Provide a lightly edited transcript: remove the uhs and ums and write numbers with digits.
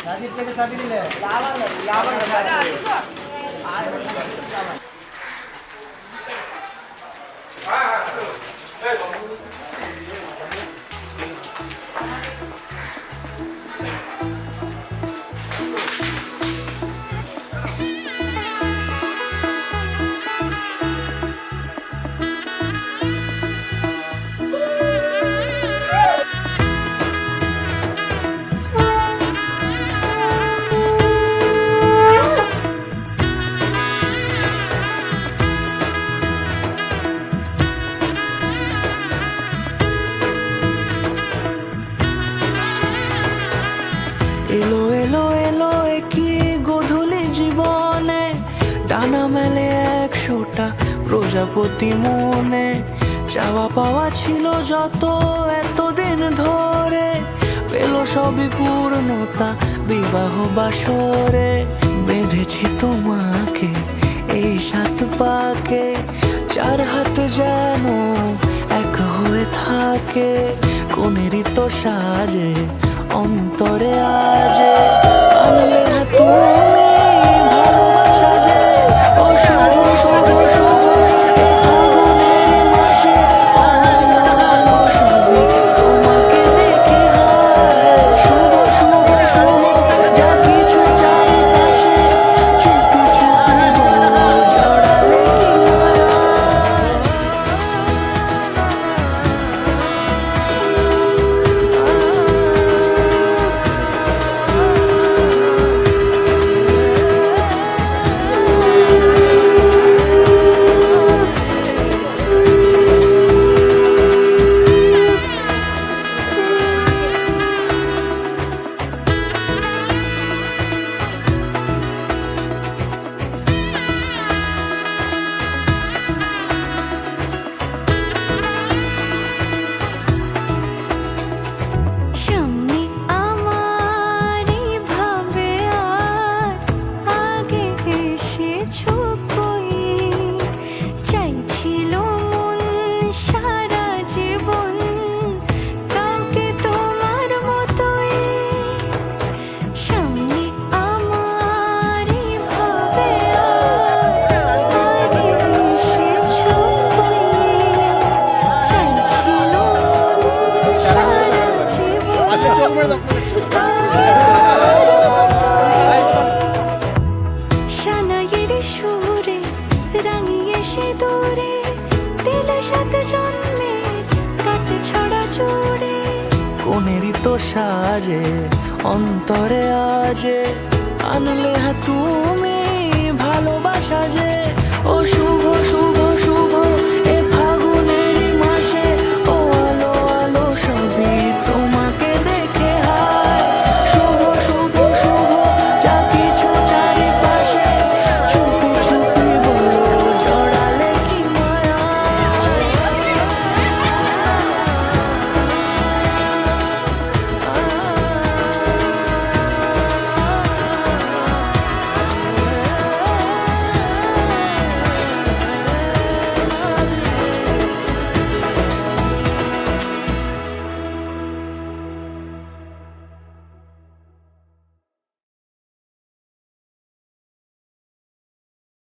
রাজীব থেকে চাবি দিলে এলো এলো এলো কি গোধূলি জীবনে ডানা মেলে 100টা প্রজাপতি মনে চাওয়া পাওয়া ছিল যত এতদিন ধরে পেল সবই পূর্ণতা বিবাহ বাসরে বেঁধেছি তোমাকে এই 7 পাকে 4 হাত যেন এক হয়ে থাকে কোনেরই তো সাজে অন্তরে আজে আনলে তুমি ভালোবাসা যে ও শুভ শুভ শুভ এই ফাগুনের মাসে ভালো সবই তোমাকে দেখে হায় শুভ শুভ শুভ যা কিছু চারিপাশে চুপি চুপি বলো জড়ালে কি হয় সামনে আমারই ভাবে আর আগে এসেছো কই চাইছিল মন সারা জীবন কাউকে তোমার মতোই সামনে আমারই ভাবে আর আগে এসেছো কই চাইছিল মন সারা শানাইয়ের সুরে রাঙিয়ে সে দূরে দিলে 7 জন্মের কাট ছড়া জোরে কোনেরই তো সাজে অন্তরে আজে আনলে তুমি ভালোবাসা যে ও শুভ